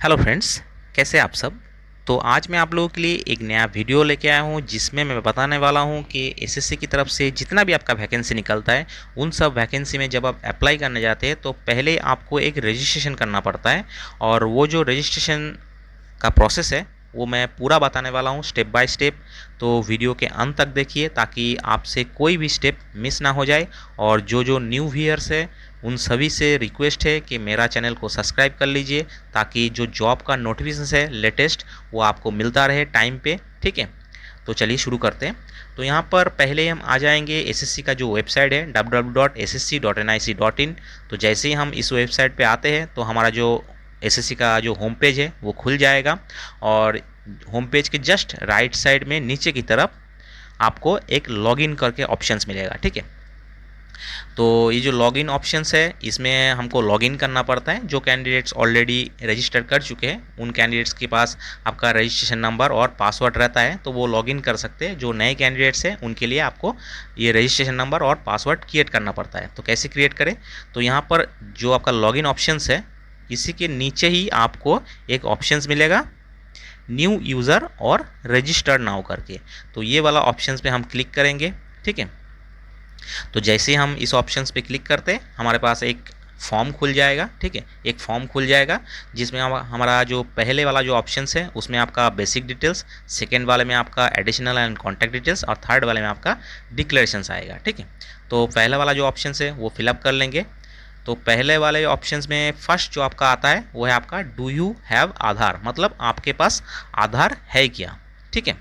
Hello friends, कैसे आप सब। तो आज मैं आप लोगों के लिए एक नया वीडियो लेके आया हूँ जिसमें मैं बताने वाला हूँ कि एसएससी की तरफ से जितना भी आपका वैकेंसी निकलता है उन सब वैकेंसी में जब आप अप्लाई करने जाते हैं तो पहले आपको एक रजिस्ट्रेशन करना पड़ता है। और वो जो रजिस्ट्रेशन का प्रोसेस है वो मैं पूरा बताने वाला हूँ स्टेप बाय स्टेप। तो वीडियो के अंत तक देखिए ताकि आपसे कोई भी स्टेप मिस ना हो जाए। और जो न्यू व्यूअर्स है उन सभी से रिक्वेस्ट है कि मेरा चैनल को सब्सक्राइब कर लीजिए ताकि जो जॉब का नोटिफिकेशन है लेटेस्ट वो आपको मिलता रहे टाइम पे। ठीक है, तो चलिए शुरू करते हैं। तो यहाँ पर पहले हम आ जाएंगे एसएससी का जो वेबसाइट है www.ssc.nic.in। तो जैसे ही हम इस वेबसाइट पे आते हैं तो हमारा जो एसएससी का जो होम पेज है वो खुल जाएगा। और होम पेज के जस्ट राइट साइड में नीचे की तरफ आपको एक लॉगिन करके ऑप्शंस मिलेगा। ठीक है, तो ये जो लॉगिन ऑप्शंस है इसमें हमको लॉगिन करना पड़ता है। जो कैंडिडेट्स ऑलरेडी रजिस्टर कर चुके हैं उन कैंडिडेट्स के पास आपका रजिस्ट्रेशन नंबर और पासवर्ड रहता है तो वो लॉगिन कर सकते हैं। जो नए कैंडिडेट्स हैं उनके लिए आपको ये रजिस्ट्रेशन नंबर और पासवर्ड क्रिएट करना पड़ता है। तो कैसे क्रिएट करें, तो यहाँ पर जो आपका लॉगिन ऑप्शंस है इसी के नीचे ही आपको एक ऑप्शंस मिलेगा न्यू यूज़र और रजिस्टर्ड नाउ करके। तो ये वाला ऑप्शंस पे हम क्लिक करेंगे। ठीक है, तो जैसे हम इस ऑप्शंस पे क्लिक करते हैं हमारे पास एक फॉर्म खुल जाएगा। ठीक है, एक फॉर्म खुल जाएगा जिसमें हमारा जो पहले वाला जो ऑप्शंस है उसमें आपका बेसिक डिटेल्स, सेकेंड वाले में आपका एडिशनल एंड कॉन्टैक्ट डिटेल्स और थर्ड वाले में आपका डिक्लेरेशंस आएगा। ठीक है, तो पहला वाला जो ऑप्शंस है वो फिलअप कर लेंगे। तो पहले वाले ऑप्शंस में फर्स्ट जो आपका आता है वो है आपका डू यू हैव आधार, मतलब आपके पास आधार है क्या। ठीक है,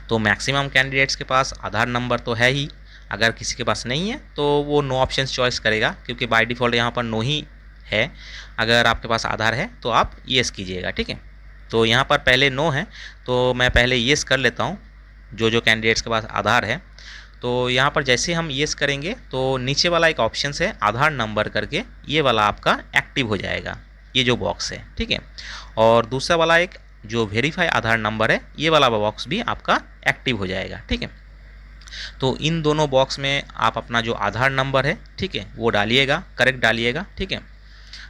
तो मैक्सिमम कैंडिडेट्स के पास आधार नंबर तो है ही। अगर किसी के पास नहीं है तो वो नो ऑप्शंस चॉइस करेगा क्योंकि बाय डिफ़ॉल्ट यहाँ पर नो ही है। अगर आपके पास आधार है तो आप येस कीजिएगा। ठीक है, तो यहाँ पर पहले नो है तो मैं पहले येस कर लेता हूँ जो कैंडिडेट्स के पास आधार है। तो यहाँ पर जैसे हम येस करेंगे तो नीचे वाला एक ऑप्शन है आधार नंबर करके, ये वाला आपका एक्टिव हो जाएगा, ये जो बॉक्स है। ठीक है, और दूसरा वाला एक जो वेरीफाई आधार नंबर है ये वाला बॉक्स भी आपका एक्टिव हो जाएगा। ठीक है, तो इन दोनों बॉक्स में आप अपना जो आधार नंबर है ठीक है वो डालिएगा, करेक्ट डालिएगा। ठीक है,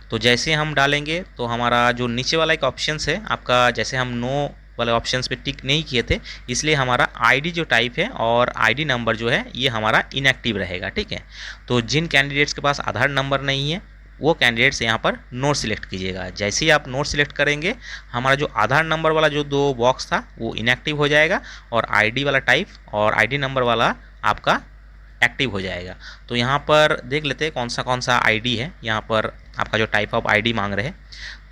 तो जैसे हम डालेंगे तो हमारा जो नीचे वाला एक ऑप्शन है आपका, जैसे हम नो वाले ऑप्शंस पे टिक नहीं किए थे इसलिए हमारा आईडी जो टाइप है और आईडी नंबर जो है ये हमारा इनएक्टिव रहेगा। ठीक है, तो जिन कैंडिडेट्स के पास आधार नंबर नहीं है वो कैंडिडेट्स यहाँ पर नो सिलेक्ट कीजिएगा। जैसे ही आप नो सिलेक्ट करेंगे हमारा जो आधार नंबर वाला जो दो बॉक्स था वो इनएक्टिव हो जाएगा और आईडी वाला टाइप और आईडी नंबर वाला आपका एक्टिव हो जाएगा। तो यहाँ पर देख लेते हैं कौन सा आईडी है यहाँ पर आपका जो टाइप ऑफ आईडी मांग रहे हैं।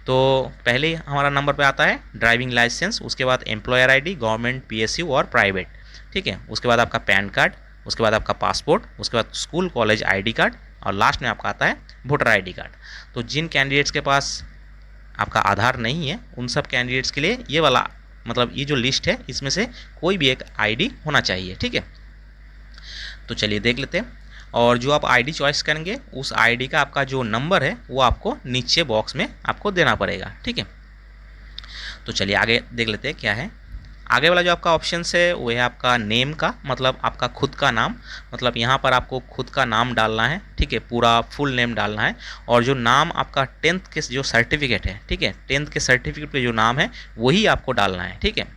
तो पहले हमारा नंबर पे आता है ड्राइविंग लाइसेंस, उसके बाद एम्प्लॉयर आईडी, गवर्नमेंट, पीएसयू और प्राइवेट। ठीक है, उसके बाद आपका पैन कार्ड, उसके बाद आपका पासपोर्ट, उसके बाद स्कूल कॉलेज आईडी कार्ड और लास्ट में आपका आता है वोटर आईडी कार्ड। तो जिन कैंडिडेट्स के पास आपका आधार नहीं है उन सब कैंडिडेट्स के लिए ये वाला मतलब ये जो लिस्ट है इसमें से कोई भी एक आईडी होना चाहिए। ठीक है, तो चलिए देख लेते हैं। और जो आप आईडी चॉइस करेंगे उस आईडी का आपका जो नंबर है वो आपको नीचे बॉक्स में आपको देना पड़ेगा। ठीक है, तो चलिए आगे देख लेते हैं क्या है। आगे वाला जो आपका ऑप्शन है वो है आपका नेम का, मतलब आपका खुद का नाम, मतलब यहाँ पर आपको खुद का नाम डालना है। ठीक है, पूरा फुल नेम डालना है और जो नाम आपका टेंथ के जो सर्टिफिकेट है, ठीक है, टेंथ के सर्टिफिकेट पे जो नाम है वही आपको डालना है। ठीक है,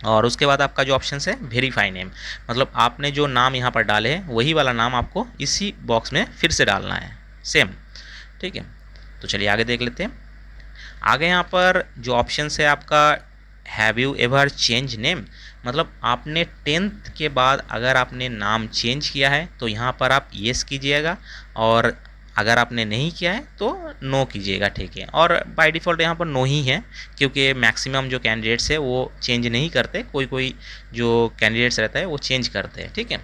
और उसके बाद आपका जो ऑप्शन है वेरीफाई नेम, मतलब आपने जो नाम यहाँ पर डाले हैं वही वाला नाम आपको इसी बॉक्स में फिर से डालना है सेम। ठीक है, तो चलिए आगे देख लेते हैं। आगे यहाँ पर जो ऑप्शन है आपका have you ever change name, मतलब आपने टेंथ के बाद अगर आपने नाम चेंज किया है तो यहाँ पर आप येस कीजिएगा और अगर आपने नहीं किया है तो नो कीजिएगा। ठीक है, और बाय डिफ़ॉल्ट यहाँ पर नो ही है क्योंकि मैक्सिमम जो कैंडिडेट्स है वो चेंज नहीं करते, कोई जो कैंडिडेट्स रहता है वो चेंज करते हैं। ठीक है,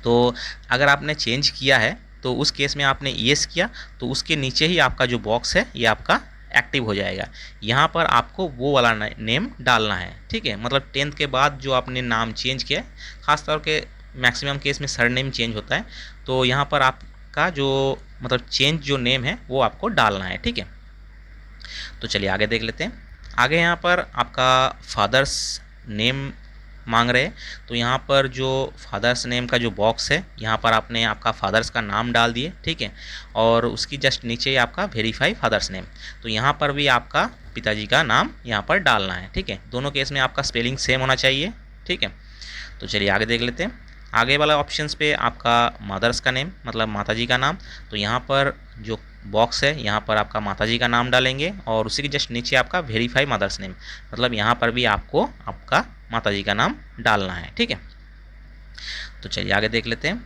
तो अगर आपने चेंज किया है तो उस केस में आपने येस किया तो उसके नीचे ही आपका जो बॉक्स है ये आपका एक्टिव हो जाएगा। यहाँ पर आपको वो वाला नेम डालना है। ठीक है, मतलब टेंथ के बाद जो आपने नाम चेंज किया है, ख़ासतौर के मैक्सिमम केस में सर नेम चेंज होता है तो यहाँ पर आपका जो मतलब चेंज जो नेम है वो आपको डालना है। ठीक है, तो चलिए आगे देख लेते हैं। आगे यहाँ पर आपका फादर्स नेम मांग रहे हैं। तो यहाँ पर जो फादर्स नेम का जो बॉक्स है, यहाँ पर आपने आपका फादर्स का नाम डाल दिए, ठीक है। और उसकी जस्ट नीचे आपका वेरीफाई फादर्स नेम, तो यहाँ पर भी आपका पिताजी का नाम यहाँ पर डालना है, ठीक है। दोनों केस में आपका स्पेलिंग सेम होना चाहिए, ठीक है। तो चलिए आगे देख लेते हैं। आगे वाला ऑप्शंस पे आपका मदर्स का नेम मतलब माताजी का नाम, तो यहाँ पर जो बॉक्स है यहाँ पर आपका माताजी का नाम डालेंगे और उसी के जस्ट नीचे आपका वेरीफाई मदर्स नेम, मतलब यहाँ पर भी आपको आपका माताजी का नाम डालना है, ठीक है। तो चलिए आगे देख लेते हैं।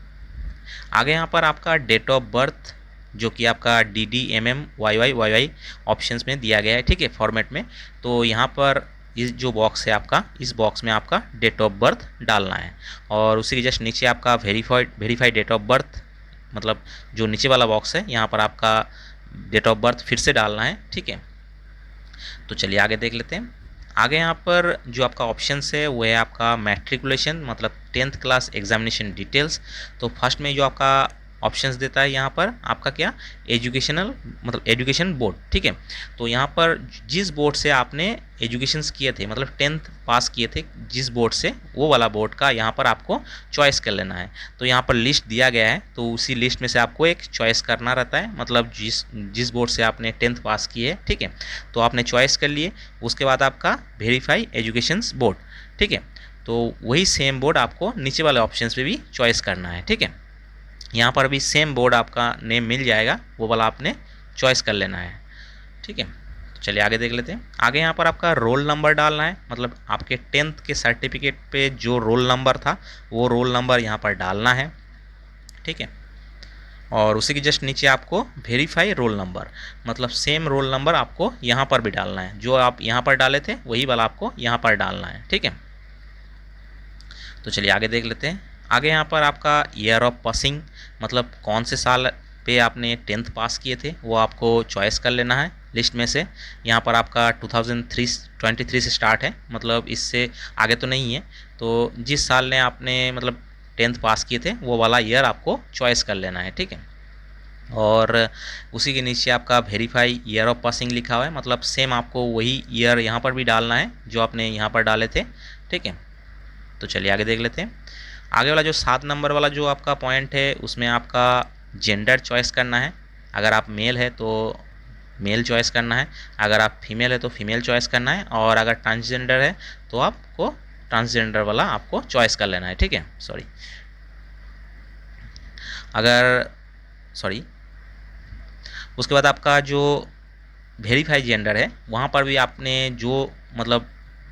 आगे यहाँ पर आपका डेट ऑफ बर्थ जो कि आपका DD MM YY ऑप्शंस में दिया गया है, ठीक है, फॉर्मेट में। तो यहाँ पर इस जो बॉक्स है आपका, इस बॉक्स में आपका डेट ऑफ बर्थ डालना है और उसी के जस्ट नीचे आपका वेरीफाइड डेट ऑफ बर्थ, मतलब जो नीचे वाला बॉक्स है यहाँ पर आपका डेट ऑफ बर्थ फिर से डालना है, ठीक है। तो चलिए आगे देख लेते हैं। आगे यहाँ पर जो आपका ऑप्शंस है वो है आपका मैट्रिकुलेशन मतलब 10th क्लास एग्जामिनेशन डिटेल्स। तो फर्स्ट में जो आपका ऑप्शंस देता है यहाँ पर आपका क्या, एजुकेशनल मतलब एजुकेशन बोर्ड, ठीक है। तो यहाँ पर जिस बोर्ड से आपने एजुकेशंस किए थे मतलब 10th पास किए थे जिस बोर्ड से, वो वाला बोर्ड का यहाँ पर आपको चॉइस कर लेना है। तो यहाँ पर लिस्ट दिया गया है, तो उसी लिस्ट में से आपको एक चॉइस करना रहता है, मतलब जिस बोर्ड से आपने 10th पास किए है, ठीक है। तो आपने चॉइस कर लिए, उसके बाद आपका वेरीफाई एजुकेशंस बोर्ड, ठीक है। तो वही सेम बोर्ड आपको नीचे वाले ऑप्शन पे भी चॉइस करना है, ठीक है। यहाँ पर भी सेम बोर्ड आपका नेम मिल जाएगा, वो वाला आपने चॉइस कर लेना है, ठीक है। तो चलिए आगे देख लेते हैं। आगे यहाँ पर आपका रोल नंबर डालना है, मतलब आपके 10th के सर्टिफिकेट पे जो रोल नंबर था वो रोल नंबर यहाँ पर डालना है, ठीक है। और उसी के जस्ट नीचे आपको वेरीफाई रोल नंबर मतलब सेम रोल नंबर आपको यहाँ पर भी डालना है, जो आप यहाँ पर डाले थे वही वाला आपको यहाँ पर डालना है, ठीक है। तो चलिए आगे देख लेते हैं। आगे यहाँ पर आपका ईयर ऑफ पासिंग मतलब कौन से साल पे आपने 10th पास किए थे वो आपको चॉइस कर लेना है लिस्ट में से। यहाँ पर आपका 2023 से स्टार्ट है, मतलब इससे आगे तो नहीं है। तो जिस साल ने आपने मतलब 10th पास किए थे वो वाला ईयर आपको चॉइस कर लेना है, ठीक है। और उसी के नीचे आपका वेरीफाई ईयर ऑफ पासिंग लिखा हुआ है, मतलब सेम आपको वही ईयर यहाँ पर भी डालना है जो आपने यहाँ पर डाले थे, ठीक है। तो चलिए आगे देख लेते हैं। आगे वाला जो 7 नंबर वाला जो आपका पॉइंट है उसमें आपका जेंडर चॉइस करना है। अगर आप मेल है तो मेल चॉइस करना है, अगर आप फीमेल है तो फीमेल चॉइस करना है, और अगर ट्रांसजेंडर है तो आपको ट्रांसजेंडर वाला आपको चॉइस कर लेना है, ठीक है। उसके बाद आपका जो वेरीफाई जेंडर है वहाँ पर भी आपने जो मतलब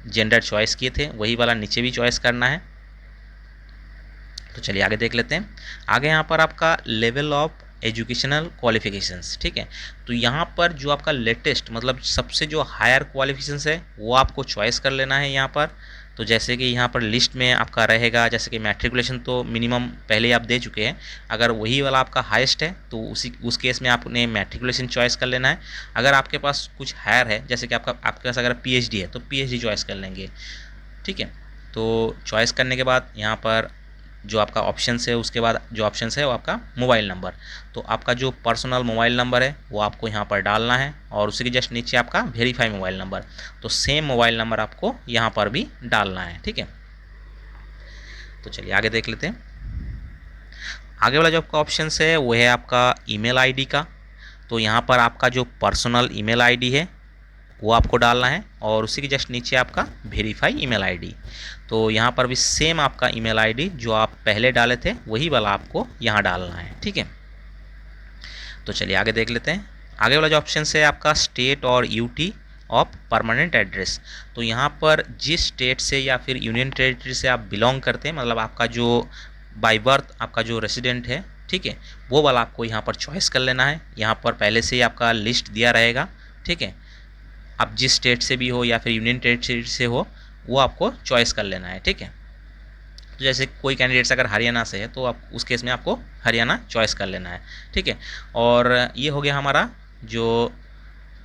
जेंडर चॉइस किए थे वही वाला नीचे भी चॉइस करना है। तो चलिए आगे देख लेते हैं। आगे यहाँ पर आपका लेवल ऑफ एजुकेशनल क्वालिफिकेशंस, ठीक है। तो यहाँ पर जो आपका लेटेस्ट मतलब सबसे जो हायर क्वालिफिकेशंस है वो आपको चॉइस कर लेना है यहाँ पर। तो जैसे कि यहाँ पर लिस्ट में आपका रहेगा, जैसे कि मैट्रिकुलेशन तो मिनिमम पहले आप दे चुके हैं, अगर वही वाला आपका हाईएस्ट है तो उस केस में आपने मैट्रिकुलेशन चॉइस कर लेना है। अगर आपके पास कुछ हायर है जैसे कि आपके पास अगर PhD है तो PhD चॉइस कर लेंगे, ठीक है। तो चॉइस करने के बाद यहाँ पर जो आपका ऑप्शन है उसके बाद जो ऑप्शन है वो आपका मोबाइल नंबर, तो आपका जो पर्सनल मोबाइल नंबर है वो आपको यहाँ पर डालना है और उसी के जस्ट नीचे आपका वेरीफाई मोबाइल नंबर, तो सेम मोबाइल नंबर आपको यहाँ पर भी डालना है, ठीक है। तो चलिए आगे देख लेते हैं। आगे वाला जो आपका ऑप्शन है वो है आपका ईमेल आईडी का। तो यहाँ पर आपका जो पर्सनल ईमेल आईडी है वो आपको डालना है और उसी के जस्ट नीचे आपका वेरीफाई ईमेल आईडी। तो यहाँ पर भी सेम आपका ईमेल आईडी जो आप पहले डाले थे वही वाला आपको यहाँ डालना है, ठीक है। तो चलिए आगे देख लेते हैं। आगे वाला जो ऑप्शन है आपका स्टेट और यूटी ऑफ परमानेंट एड्रेस। तो यहाँ पर जिस स्टेट से या फिर यूनियन टेरिटरी से आप बिलोंग करते हैं, मतलब आपका जो बाय बर्थ आपका जो रेसिडेंट है, ठीक है, वो वाला आपको यहाँ पर चॉइस कर लेना है। यहाँ पर पहले से ही आपका लिस्ट दिया रहेगा, ठीक है। आप जिस स्टेट से भी हो या फिर यूनियन टेरिटरी से हो वो आपको चॉइस कर लेना है, ठीक है। तो जैसे कोई कैंडिडेट्स अगर हरियाणा से है तो आप उस केस में आपको हरियाणा चॉइस कर लेना है, ठीक है। और ये हो गया हमारा जो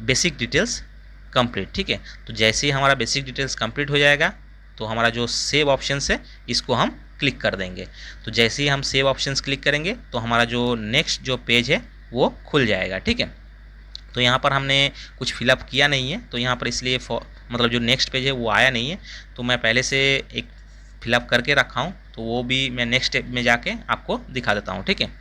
बेसिक डिटेल्स कंप्लीट, ठीक है। तो जैसे ही हमारा बेसिक डिटेल्स कंप्लीट हो जाएगा तो हमारा जो सेव ऑप्शन है इसको हम क्लिक कर देंगे। तो जैसे ही हम सेव ऑप्शंस क्लिक करेंगे तो हमारा जो नेक्स्ट जो पेज है वो खुल जाएगा, ठीक है। तो यहाँ पर हमने कुछ फिलअप किया नहीं है तो यहाँ पर इसलिए मतलब जो नेक्स्ट पेज है वो आया नहीं है। तो मैं पहले से एक फिलअप करके रखा हूँ, तो वो भी मैं नेक्स्ट स्टेप में जाके आपको दिखा देता हूँ, ठीक है।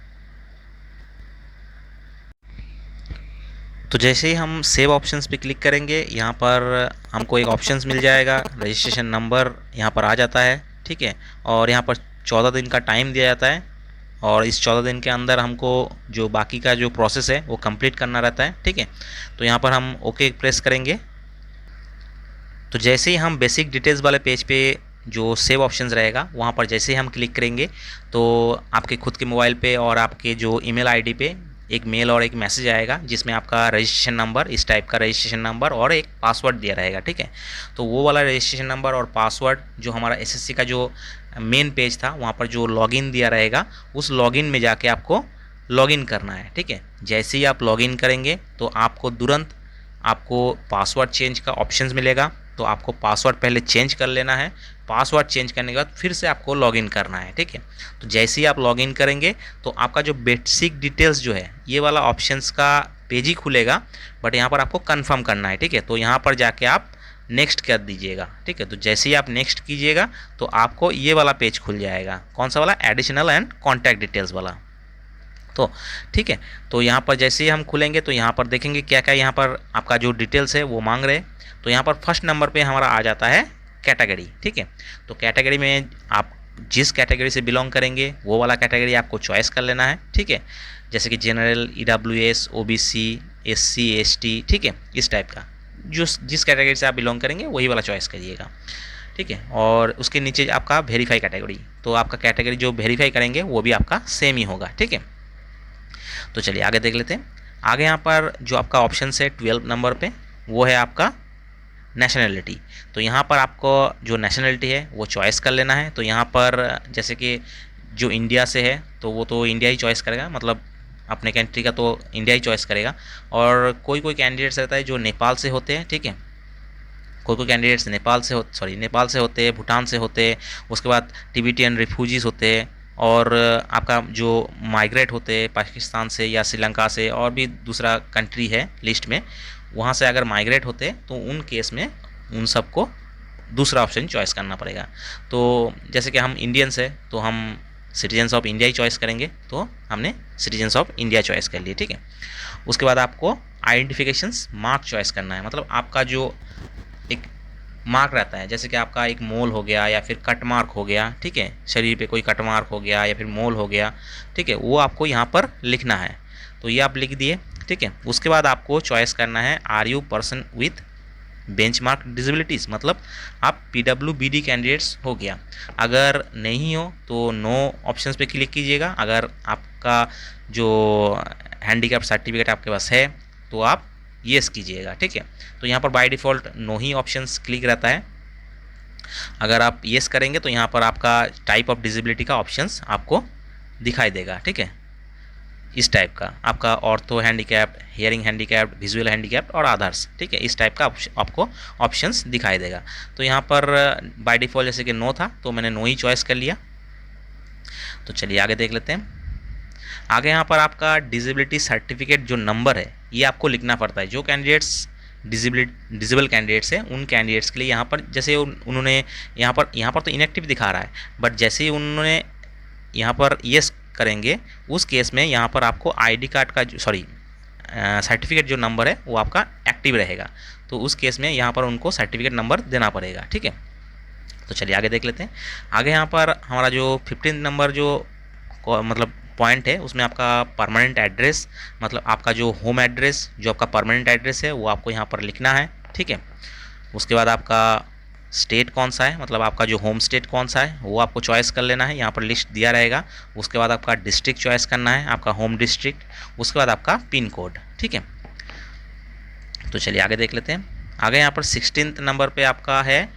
तो जैसे ही हम सेव ऑप्शंस पे क्लिक करेंगे, यहाँ पर हमको एक ऑप्शंस मिल जाएगा, रजिस्ट्रेशन नंबर यहाँ पर आ जाता है, ठीक है। और यहाँ पर 14 दिन का टाइम दिया जाता है, और इस 14 दिन के अंदर हमको जो बाकी का जो प्रोसेस है वो कंप्लीट करना रहता है, ठीक है। तो यहाँ पर हम ओके प्रेस करेंगे। तो जैसे ही हम बेसिक डिटेल्स वाले पेज पे जो सेव ऑप्शंस रहेगा वहाँ पर जैसे ही हम क्लिक करेंगे, तो आपके खुद के मोबाइल पे और आपके जो ईमेल आईडी पे एक मेल और एक मैसेज आएगा, जिसमें आपका रजिस्ट्रेशन नंबर, इस टाइप का रजिस्ट्रेशन नंबर और एक पासवर्ड दिया रहेगा, ठीक है। तो वो वाला रजिस्ट्रेशन नंबर और पासवर्ड जो हमारा एसएससी का जो मेन पेज था वहाँ पर जो लॉगिन दिया रहेगा, उस लॉगिन में जाके आपको लॉगिन करना है, ठीक है। जैसे ही आप लॉगिन करेंगे तो आपको तुरंत आपको पासवर्ड चेंज का ऑप्शंस मिलेगा। तो आपको पासवर्ड पहले चेंज कर लेना है, पासवर्ड चेंज करने के बाद फिर से आपको लॉगिन करना है, ठीक है। तो जैसे ही आप लॉगिन करेंगे तो आपका जो बेसिक डिटेल्स जो है ये वाला ऑप्शंस का पेज ही खुलेगा, बट यहाँ पर आपको कंफर्म करना है, ठीक है। तो यहाँ पर जाके आप नेक्स्ट कर दीजिएगा, ठीक है। तो जैसे ही आप नेक्स्ट कीजिएगा तो आपको ये वाला पेज खुल जाएगा, कौन सा वाला, एडिशनल एंड कॉन्टैक्ट डिटेल्स वाला। तो ठीक है, तो यहाँ पर जैसे ही हम खुलेंगे तो यहाँ पर देखेंगे क्या क्या यहाँ पर आपका जो डिटेल्स है वो मांग रहे हैं। तो यहाँ पर फर्स्ट नंबर पे हमारा आ जाता है कैटेगरी, ठीक है। तो कैटेगरी में आप जिस कैटेगरी से बिलोंग करेंगे वो वाला कैटेगरी आपको चॉइस कर लेना है, ठीक है। जैसे कि general, EWS, OBC, SC, ST, ठीक है, इस टाइप का जिस कैटेगरी से आप बिलोंग करेंगे वही वाला चॉइस करिएगा, ठीक है। और उसके नीचे आपका वेरीफाई कैटेगरी, तो आपका कैटेगरी जो वेरीफाई करेंगे वो भी आपका सेम ही होगा, ठीक है। तो चलिए आगे देख लेते हैं। आगे यहाँ पर जो आपका ऑप्शन है 12 नंबर पे, वो है आपका नेशनलिटी। तो यहाँ पर आपको जो नेशनलिटी है वो चॉइस कर लेना है। तो यहाँ पर जैसे कि जो इंडिया से है तो वो तो इंडिया ही चॉइस करेगा, मतलब अपने कंट्री का तो इंडिया ही चॉइस करेगा। और कोई कोई कैंडिडेट्स रहता है जो नेपाल से होते हैं, ठीक है। कोई कोई कैंडिडेट्स नेपाल से होते हैं, भूटान से होते हैं, उसके बाद तिब्बतियन रिफ्यूजीज़ होते हैं, और आपका जो माइग्रेट होते हैं पाकिस्तान से या श्रीलंका से, और भी दूसरा कंट्री है लिस्ट में, वहाँ से अगर माइग्रेट होते हैं तो उन केस में उन सबको दूसरा ऑप्शन चॉइस करना पड़ेगा। तो जैसे कि हम इंडियंस है तो हम citizens of India he choice करेंगे, तो हमने सिटीजन्स ऑफ इंडिया चॉइस कर लिए, ठीक है। उसके बाद आपको आइडेंटिफिकेशंस मार्क चॉइस करना है, मतलब आपका जो एक मार्क रहता है, जैसे कि आपका एक मोल हो गया या फिर कट मार्क हो गया, ठीक है, शरीर पे कोई कट मार्क हो गया या फिर मोल हो गया, ठीक है, वो आपको यहाँ पर लिखना है। तो ये आप लिख दिए, ठीक है। उसके बाद आपको चॉइस करना है are you person with benchmark disabilities, मतलब आप पीडब्ल्यूबीडी कैंडिडेट्स हो गया। अगर नहीं हो तो नो ऑप्शंस पे क्लिक कीजिएगा। अगर आपका जो हैंडीकैप सर्टिफिकेट आपके पास है तो आप येस कीजिएगा, ठीक है। तो यहाँ पर बाय डिफ़ॉल्ट नो ही ऑप्शंस क्लिक रहता है। अगर आप येस करेंगे तो यहाँ पर आपका टाइप ऑफ डिसेबिलिटी का ऑप्शंस आपको दिखाई देगा, ठीक है। इस टाइप का आपका ortho handicapped, hearing handicapped, visual handicapped और अदर्स, ठीक है, इस टाइप का आपको ऑप्शंस दिखाई देगा। तो यहाँ पर बाय डिफ़ॉल्ट जैसे कि नो था तो मैंने नो ही चॉइस कर लिया। तो चलिए आगे देख लेते हैं। आगे यहाँ पर आपका डिसेबिलिटी सर्टिफिकेट जो नंबर है ये आपको लिखना पड़ता है। जो कैंडिडेट्स डिसेबल कैंडिडेट्स हैं उन कैंडिडेट्स के लिए यहाँ पर जैसे उन्होंने यहाँ पर तो इनएक्टिव दिखा रहा है, बट जैसे ही उन्होंने यहाँ पर येस करेंगे उस केस में यहाँ पर आपको आईडी कार्ड का सर्टिफिकेट जो नंबर है वो आपका एक्टिव रहेगा। तो उस केस में यहाँ पर उनको सर्टिफिकेट नंबर देना पड़ेगा, ठीक है। तो चलिए आगे देख लेते हैं। आगे यहाँ पर हमारा जो 15 नंबर जो मतलब पॉइंट है उसमें आपका परमानेंट एड्रेस, मतलब आपका जो होम एड्रेस, जो आपका परमानेंट एड्रेस है वो आपको यहाँ पर लिखना है, ठीक है। उसके बाद आपका स्टेट कौन सा है, मतलब आपका जो होम स्टेट कौन सा है वो आपको चॉइस कर लेना है, यहाँ पर लिस्ट दिया रहेगा। उसके बाद आपका डिस्ट्रिक्ट चॉइस करना है, आपका होम डिस्ट्रिक्ट। उसके बाद आपका पिन कोड, ठीक है। तो चलिए आगे देख लेते हैं। आगे यहाँ पर 16 नंबर पे आपका है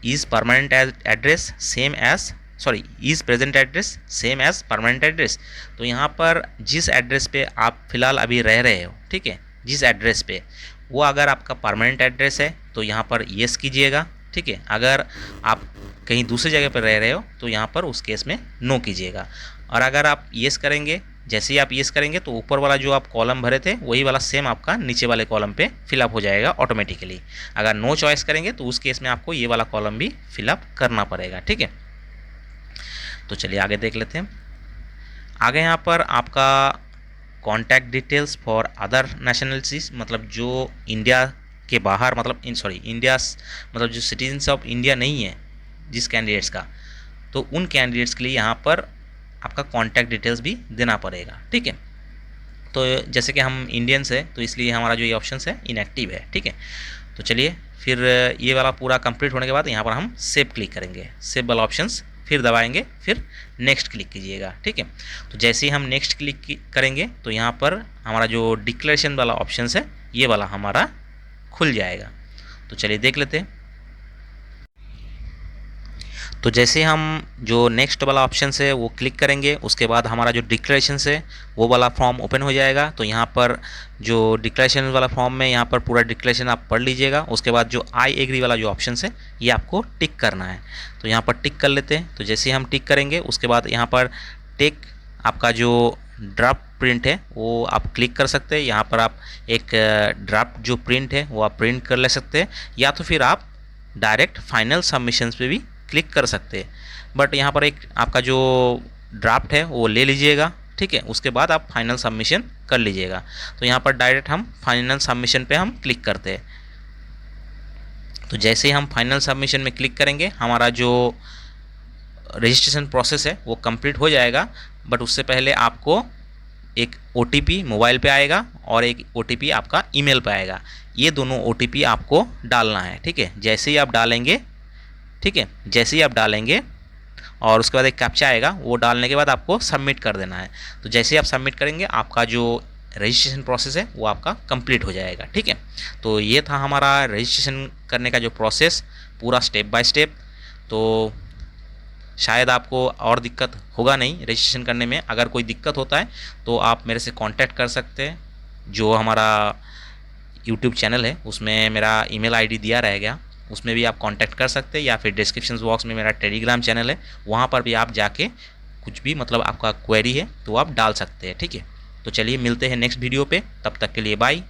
is permanent address same as is present address same as permanent address. तो यहाँ पर जिस एड्रेस पे आप फिलहाल अभी रह रहे हो, ठीक है, जिस एड्रेस पे, वो अगर आपका परमानेंट एड्रेस है तो यहाँ पर येस कीजिएगा, ठीक है। अगर आप कहीं दूसरी जगह पर रह रहे हो तो यहाँ पर उस केस में नो कीजिएगा। और अगर आप येस करेंगे जैसे ही आप येस करेंगे तो ऊपर वाला जो आप कॉलम भरे थे वही वाला सेम आपका नीचे वाले कॉलम पे फिलअप हो जाएगा ऑटोमेटिकली। अगर नो चॉइस करेंगे तो उस केस में आपको ये वाला कॉलम भी फिलअप करना पड़ेगा, ठीक है। तो चलिए आगे देख लेते हैं। आगे यहाँ पर आपका contact details for other nationalities, मतलब जो इंडिया के बाहर, मतलब इंडिया मतलब जो सिटीजन्स ऑफ इंडिया नहीं है जिस कैंडिडेट्स का, तो उन कैंडिडेट्स के लिए यहाँ पर आपका कॉन्टैक्ट डिटेल्स भी देना पड़ेगा, ठीक है। तो जैसे कि हम इंडियंस है तो इसलिए हमारा जो ये ऑप्शन है इनएक्टिव है, ठीक है। तो चलिए फिर ये वाला पूरा कंप्लीट होने के बाद यहाँ पर हम सेव क्लिक करेंगे, सेव वाला ऑप्शंस फिर दबाएंगे, फिर नेक्स्ट क्लिक कीजिएगा, ठीक है। तो जैसे ही हम नेक्स्ट क्लिक करेंगे तो यहाँ पर हमारा जो डिक्लेरेशन वाला ऑप्शन है ये वाला हमारा खुल जाएगा। तो चलिए देख लेते हैं। तो जैसे हम जो नेक्स्ट वाला ऑप्शन है वो क्लिक करेंगे, उसके बाद हमारा जो डिक्लेरेशन है वो वाला फॉर्म ओपन हो जाएगा। तो यहाँ पर जो डिक्लेरेशन वाला फॉर्म में यहाँ पर पूरा डिक्लेरेशन आप पढ़ लीजिएगा। उसके बाद जो आई एग्री वाला जो ऑप्शन है ये आपको टिक करना है, तो यहाँ पर टिक कर लेते हैं। तो जैसे ही हम टिक करेंगे उसके बाद यहाँ पर टेक आपका जो ड्राफ्ट प्रिंट है वो आप क्लिक कर सकते हैं। यहाँ पर आप एक ड्राफ्ट जो प्रिंट है वो आप प्रिंट कर ले सकते हैं, या तो फिर आप डायरेक्ट फाइनल सबमिशंस पे भी क्लिक कर सकते हैं। बट यहाँ पर एक आपका जो ड्राफ्ट है वो ले लीजिएगा, ठीक है। उसके बाद आप फाइनल सबमिशन कर लीजिएगा। तो यहाँ पर डायरेक्ट हम फाइनल सबमिशन पे हम क्लिक करते हैं। तो जैसे ही हम फाइनल सबमिशन में क्लिक करेंगे हमारा जो रजिस्ट्रेशन प्रोसेस है वो कंप्लीट हो जाएगा। बट उससे पहले आपको एक OTP मोबाइल पे आएगा और एक OTP आपका ईमेल पे आएगा। ये दोनों OTP आपको डालना है, ठीक है। जैसे ही आप डालेंगे, ठीक है, जैसे ही आप डालेंगे और उसके बाद एक कैप्चा आएगा, वो डालने के बाद आपको सबमिट कर देना है। तो जैसे ही आप सबमिट करेंगे आपका जो रजिस्ट्रेशन प्रोसेस है वो आपका कंप्लीट हो जाएगा, ठीक है। तो ये था हमारा रजिस्ट्रेशन करने का जो प्रोसेस पूरा स्टेप बाय स्टेप। तो शायद आपको और दिक्कत होगा नहीं रजिस्ट्रेशन करने में। अगर कोई दिक्कत होता है तो आप मेरे से कांटेक्ट कर सकते हैं। जो हमारा यूट्यूब चैनल है उसमें मेरा ईमेल आईडी दिया रहेगा, उसमें भी आप कांटेक्ट कर सकते हैं, या फिर डिस्क्रिप्शन बॉक्स में मेरा टेलीग्राम चैनल है, वहाँ पर भी आप जाके कुछ भी मतलब आपका क्वेरी है तो आप डाल सकते हैं, ठीक है। तो चलिए मिलते हैं नेक्स्ट वीडियो पे, तब तक के लिए बाय।